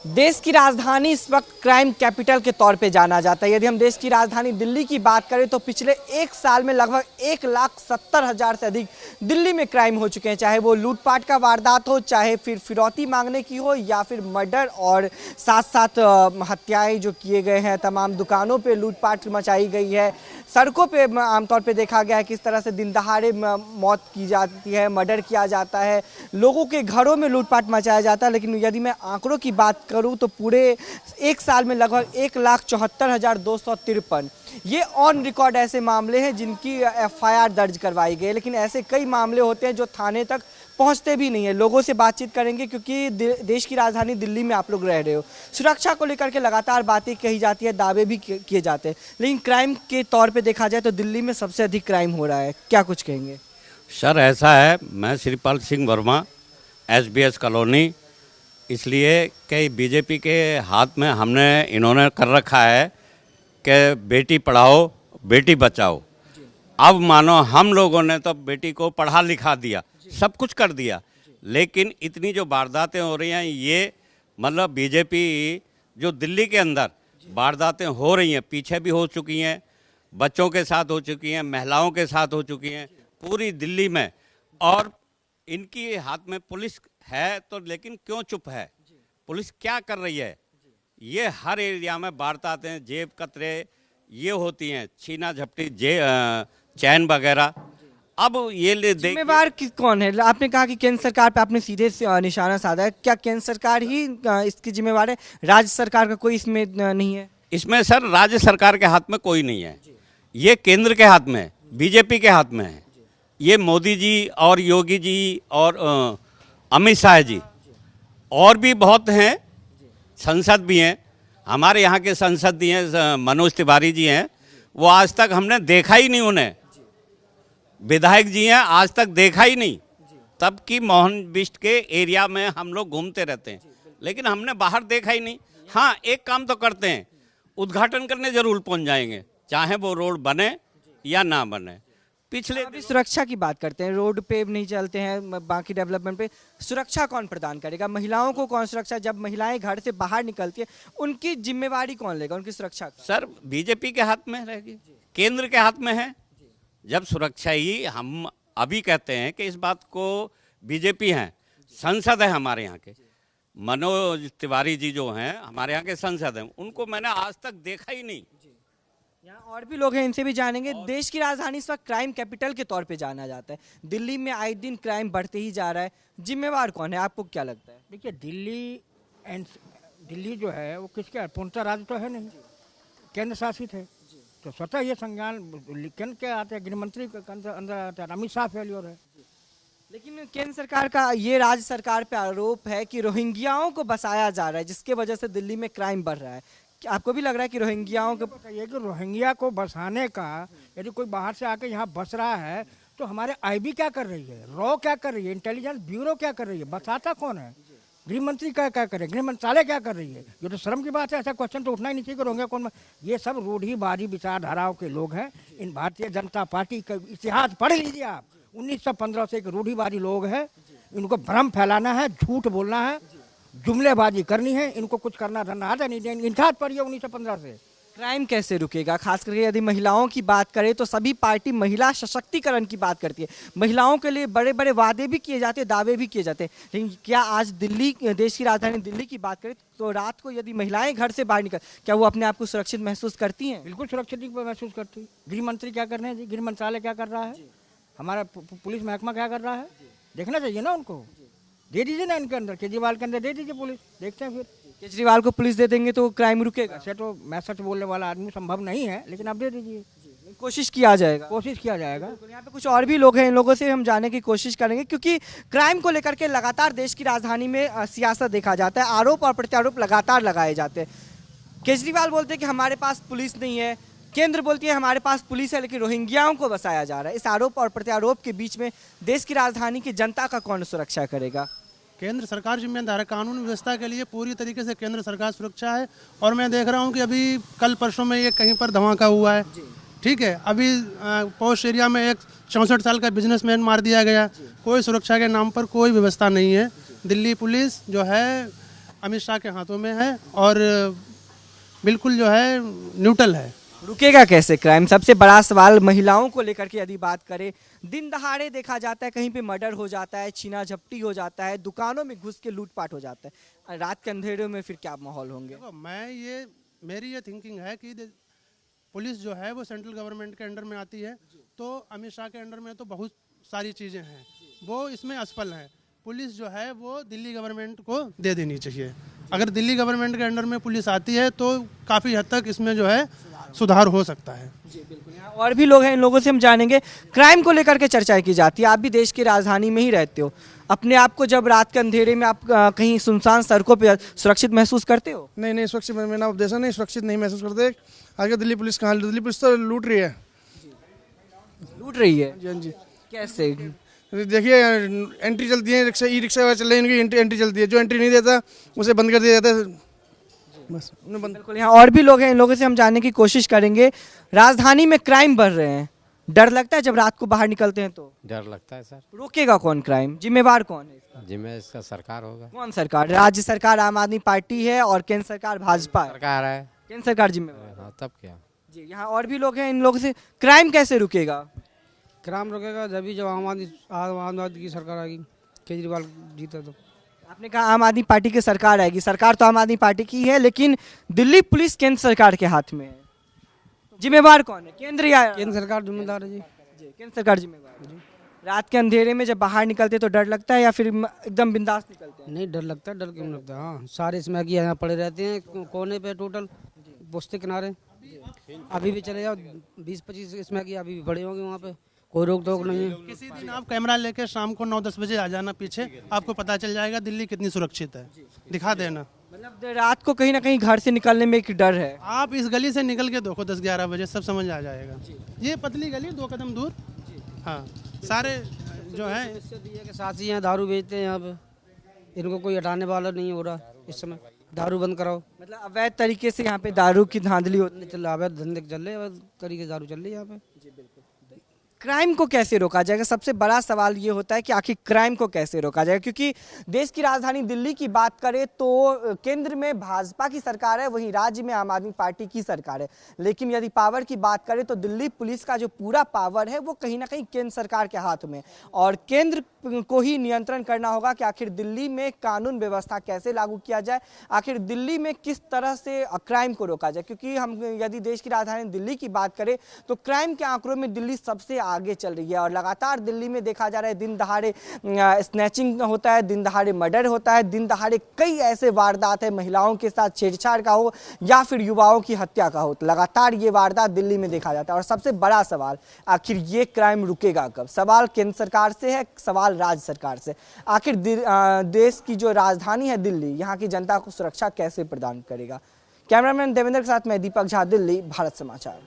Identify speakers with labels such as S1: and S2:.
S1: देश की राजधानी इस वक्त क्राइम कैपिटल के तौर पे जाना जाता है। यदि हम देश की राजधानी दिल्ली की बात करें तो पिछले एक साल में लगभग 1,70,000 से अधिक दिल्ली में क्राइम हो चुके हैं, चाहे वो लूटपाट का वारदात हो, चाहे फिर फिरौती मांगने की हो, या फिर मर्डर और साथ साथ हत्याएं जो किए गए हैं। तमाम दुकानों पे लूटपाट मचाई गई है। सड़कों पे आमतौर पे देखा गया है किस तरह से दिन दहाड़े मौत की जाती है, मर्डर किया जाता है, लोगों के घरों में लूटपाट मचाया जाता है। लेकिन यदि मैं आंकड़ों की बात करूं तो पूरे एक साल में लगभग 1,74,253 ये ऑन रिकॉर्ड ऐसे मामले हैं जिनकी एफआईआर दर्ज करवाई गई। लेकिन ऐसे कई मामले होते हैं जो थाने तक पहुंचते भी नहीं है। लोगों से बातचीत करेंगे क्योंकि देश की राजधानी दिल्ली में आप लोग रह रहे हो। सुरक्षा को लेकर के लगातार बातें कही जाती है, दावे भी किए जाते हैं, लेकिन क्राइम के तौर पे देखा जाए तो दिल्ली में सबसे अधिक क्राइम हो रहा है। क्या कुछ कहेंगे?
S2: सर ऐसा है, मैं श्रीपाल सिंह वर्मा, SBS कॉलोनी, इसलिए कि बीजेपी के हाथ में हमने इन्होंने कर रखा है कि बेटी पढ़ाओ बेटी बचाओ। अब मानो हम लोगों ने तो बेटी को पढ़ा लिखा दिया, सब कुछ कर दिया, लेकिन इतनी जो वारदातें हो रही हैं ये मतलब बीजेपी जो दिल्ली के अंदर वारदातें हो रही हैं, पीछे भी हो चुकी हैं, बच्चों के साथ हो चुकी हैं, महिलाओं के साथ हो चुकी हैं पूरी दिल्ली में। और इनकी हाथ में पुलिस है तो लेकिन क्यों चुप है? पुलिस क्या कर रही है? ये हर एरिया में वारदातें, जेब कतरे ये होती हैं, छीना झपटी, चैन वगैरह। अब ये
S1: जिम्मेवार कौन है? आपने कहा कि केंद्र सरकार पे आपने सीधे से निशाना साधा है। क्या केंद्र सरकार ही इसकी जिम्मेवार है? राज्य सरकार का कोई इसमें नहीं है?
S2: इसमें सर राज्य सरकार के हाथ में कोई नहीं है, ये केंद्र के हाथ में है, बीजेपी के हाथ में है। ये मोदी जी और योगी जी और अमित शाह जी और भी बहुत हैं, संसद भी हैं, हमारे यहाँ के संसद भी हैं, मनोज तिवारी जी हैं, वो आज तक हमने देखा ही नहीं उन्हें। विधायक जी हैं, आज तक देखा ही नहीं। तब की मोहन बिष्ट के एरिया में हम लोग घूमते रहते हैं, लेकिन हमने बाहर देखा ही नहीं। हाँ, एक काम तो करते हैं, उद्घाटन करने जरूर पहुंच जाएंगे, चाहे वो रोड बने या ना बने। पिछले
S1: अभी सुरक्षा की बात करते हैं, रोड पे नहीं चलते हैं, बाकी डेवलपमेंट पे सुरक्षा कौन प्रदान करेगा? महिलाओं को कौन सुरक्षा? जब महिलाएं घर से बाहर निकलती है उनकी जिम्मेवारी कौन लेगा, उनकी सुरक्षा?
S2: सर बीजेपी के हाथ में रहेगी, केंद्र के हाथ में है। जब सुरक्षा ही हम अभी कहते हैं कि इस बात को बीजेपी हैं, संसद है हमारे यहाँ के, मनोज तिवारी जी जो हैं हमारे यहाँ के संसद हैं, उनको मैंने आज तक देखा ही नहीं।
S1: यहाँ और भी लोग हैं, इनसे भी जानेंगे। देश की राजधानी इस वक्त क्राइम कैपिटल के तौर पे जाना जाता है। दिल्ली में आए दिन क्राइम बढ़ते ही जा रहा है, जिम्मेवार कौन है? आपको क्या लगता है?
S3: देखिए, दिल्ली जो है वो किसके पूर्णतः राज्य तो है नहीं, केंद्र शासित है, तो स्वतः ये संज्ञान केंद्र के आते हैं, गृह मंत्री के अंदर आते हैं, अमित शाह फेल्योर है।
S1: लेकिन केंद्र सरकार का ये राज्य सरकार पे आरोप है कि रोहिंग्याओं को बसाया जा रहा है, जिसके वजह से दिल्ली में क्राइम बढ़ रहा है। क्या आपको भी लग रहा है कि रोहिंग्याओं को
S3: बताइए कि रोहिंग्या को बसाने का यदि कोई बाहर से आके यहाँ बस रहा है तो हमारे IB क्या कर रही है, रॉ क्या कर रही है, इंटेलिजेंस ब्यूरो क्या कर रही है, बसाता कौन है? गृह मंत्री क्या क्या करे, गृह मंत्रालय क्या कर रही है? ये तो शर्म की बात है, ऐसा क्वेश्चन तो उठना ही नहीं चाहिए कि रोहिंग्या कौन। ये सब रूढ़िवादी विचारधाराओं के लोग हैं। इन भारतीय जनता पार्टी का इतिहास पढ़ लीजिए आप, 1915 से एक रूढ़िवादी लोग हैं। इनको भ्रम फैलाना है, झूठ बोलना है, जुमलेबाजी करनी है, इनको कुछ करना धरना आता नहीं। इनका हाथ पड़ी है 1915 से।
S1: क्राइम कैसे रुकेगा? खास करके यदि महिलाओं की बात करें तो सभी पार्टी महिला सशक्तिकरण की बात करती है, महिलाओं के लिए बड़े बड़े वादे भी किए जाते हैं, दावे भी किए जाते हैं। लेकिन क्या आज दिल्ली, देश की राजधानी दिल्ली की बात करें तो रात को यदि महिलाएं घर से बाहर निकल, क्या वो अपने आप को सुरक्षित महसूस करती हैं?
S3: बिल्कुल सुरक्षित महसूस करती। गृह मंत्री क्या कर रहे हैं जी, गृह मंत्रालय क्या कर रहा है, हमारा पुलिस महकमा क्या कर रहा है, देखना चाहिए ना उनको। दे दीजिए ना इनके अंदर, केजरीवाल के अंदर दे दीजिए पुलिस, देखते हैं फिर।
S1: केजरीवाल को पुलिस दे देंगे तो क्राइम रुकेगा?
S3: ऐसे तो मैं सच बोलने वाला आदमी संभव नहीं है, लेकिन आप दे दीजिए,
S1: कोशिश किया जाएगा।
S3: कोशिश किया जाएगा।
S1: यहाँ पे कुछ और भी लोग हैं, इन लोगों से हम जानने की कोशिश करेंगे, क्योंकि क्राइम को लेकर के लगातार देश की राजधानी में सियासत देखा जाता है, आरोप और प्रत्यारोप लगातार लगाए जाते हैं। केजरीवाल बोलते हैं कि हमारे पास पुलिस नहीं है, केंद्र बोलती है हमारे पास पुलिस है, लेकिन रोहिंग्याओं को बसाया जा रहा है। इस आरोप और प्रत्यारोप के बीच में देश की राजधानी की जनता का कौन सुरक्षा करेगा?
S4: केंद्र सरकार जिम्मेदार है, कानून व्यवस्था के लिए पूरी तरीके से केंद्र सरकार सुरक्षा है। और मैं देख रहा हूं कि अभी कल परसों में ये कहीं पर धमाका हुआ है, ठीक है। अभी पोस्ट एरिया में एक 64 साल का बिजनेसमैन मार दिया गया। कोई सुरक्षा के नाम पर कोई व्यवस्था नहीं है। दिल्ली पुलिस जो है अमित शाह के हाथों में है और बिल्कुल जो है न्यूट्रल है।
S1: रुकेगा कैसे क्राइम? सबसे बड़ा सवाल महिलाओं को लेकर के यदि बात करें, दिन दहाड़े देखा जाता है कहीं पे मर्डर हो जाता है, छीना झपटी हो जाता है, दुकानों में घुस के लूटपाट हो जाता है, रात के अंधेरे में फिर क्या माहौल होंगे?
S4: देखो मेरी ये थिंकिंग है कि पुलिस जो है वो सेंट्रल गवर्नमेंट के अंडर में आती है, तो अमित शाह के अंडर में तो बहुत सारी चीज़ें हैं, वो इसमें असफल हैं। पुलिस जो है वो दिल्ली गवर्नमेंट को दे देनी चाहिए। अगर दिल्ली गवर्नमेंट के अंडर में पुलिस आती है तो काफ़ी हद तक इसमें जो है सुधार हो सकता है।
S1: जी बिल्कुल। यहाँ और भी लोग हैं, इन लोगों से हम जानेंगे। क्राइम को लेकर के चर्चाएं की जाती है, आप भी देश की राजधानी में ही रहते हो, अपने आप को जब रात के अंधेरे में आप कहीं सुनसान सड़कों पे सुरक्षित महसूस करते हो?
S5: नहीं सुरक्षित, मैंने आप देखा नहीं, सुरक्षित नहीं महसूस करते। आगे दिल्ली पुलिस कहाँ, दिल्ली पुलिस तो लूट रही है।
S1: लूट रही है?
S5: जी हाँ जी।
S1: कैसे?
S5: देखिए एंट्री चलती है, रिक्शा ई रिक्शा चल रही है, इनकी एंट्री चलती है, जो एंट्री नहीं देता उसे बंद कर दिया जाता है, बस उन्हें बंद।
S1: बिल्कुल। यहाँ और भी लोग हैं, इन लोगों से हम जानने की कोशिश करेंगे। राजधानी में क्राइम बढ़ रहे हैं, डर लगता है जब रात को बाहर निकलते हैं तो?
S6: डर लगता है सर।
S1: रोकेगा कौन क्राइम? जिम्मेवार कौन है इसका?
S6: जिम्मे इसका सरकार होगा।
S1: कौन सरकार? राज्य सरकार आम आदमी पार्टी है और केंद्र सरकार भाजपा है।
S6: सरकार है।
S1: केंद्र सरकार जिम्मेवार है।
S6: हाँ, तब क्या।
S1: जी, यहाँ और भी लोग हैं, इन लोगों से क्राइम कैसे रुकेगा?
S7: क्राइम रुकेगा जब आम आदमी की सरकार आएगी, केजरीवाल जीता तो।
S1: आपने कहा आम आदमी पार्टी की सरकार आएगी, सरकार तो आम आदमी पार्टी की है, लेकिन दिल्ली पुलिस केंद्र सरकार के हाथ में है, जिम्मेवार कौन है? केंद्र या
S7: केंद्र सरकार जिम्मेदार है जी।
S1: जी, केंद्र सरकार जिम्मेवार है। रात के अंधेरे में जब बाहर निकलते तो डर लगता है या फिर एकदम बिंदास निकलते हैं?
S7: नहीं डर लगता है, डर क्यों लगता है? हाँ, सारे इसमें यहाँ पड़े रहते हैं कोने पे, टोटल पुश्ते किनारे। अभी भी चले जाओ 20-25 इसमें की अभी भी पड़े होंगे वहाँ पे, कोई रोक टोक नहीं है।
S4: किसी दिन आप कैमरा लेके शाम को 9-10 बजे आ जाना पीछे, आपको पता चल जाएगा दिल्ली कितनी सुरक्षित है, दिखा देना।
S1: मतलब रात को कहीं ना कहीं घर से निकलने में एक डर है।
S4: आप इस गली से निकल के देखो 10-11 बजे, सब समझ आ जाएगा। ये पतली गली 2 कदम दूर, हाँ सारे जो है
S7: के साथ ही यहाँ दारू बेचते हैं, यहाँ पे इनको कोई हटाने वाला नहीं हो रहा इस समय। दारू बंद कराओ।
S1: मतलब अवैध तरीके से यहाँ पे दारू की धांधली होती है।
S7: चल रहा अवैध धंधे चल रहे, अवैध तरीके से दारू चल रही है यहाँ पे।
S1: क्राइम को कैसे रोका जाएगा? सबसे बड़ा सवाल ये होता है कि आखिर क्राइम को कैसे रोका जाएगा, क्योंकि देश की राजधानी दिल्ली की बात करें तो केंद्र में भाजपा की सरकार है, वहीं राज्य में आम आदमी पार्टी की सरकार है, लेकिन यदि पावर की बात करें तो दिल्ली पुलिस का जो पूरा पावर है वो कहीं ना कहीं केंद्र सरकार के हाथ में, और केंद्र को ही नियंत्रण करना होगा कि आखिर दिल्ली में कानून व्यवस्था कैसे लागू किया जाए, आखिर दिल्ली में किस तरह से क्राइम को रोका जाए। क्योंकि हम यदि देश की राजधानी दिल्ली की बात करें तो क्राइम के आंकड़ों में दिल्ली सबसे आगे चल रही है, और लगातार दिल्ली में देखा जा रहा है दिन दहाड़े स्नैचिंग होता है, दिन दहाड़े मर्डर होता है, दिन दहाड़े कई ऐसे वारदात है, महिलाओं के साथ छेड़छाड़ का हो या फिर युवाओं की हत्या का हो, तो लगातार ये वारदात दिल्ली में देखा जाता है। और सबसे बड़ा सवाल, आखिर ये क्राइम रुकेगा कब? सवाल केंद्र सरकार से है, सवाल राज्य सरकार से। आखिर देश की जो राजधानी है दिल्ली, यहाँ की जनता को सुरक्षा कैसे प्रदान करेगा? कैमरामैन देवेंद्र के साथ मैं दीपक झा, दिल्ली, भारत समाचार।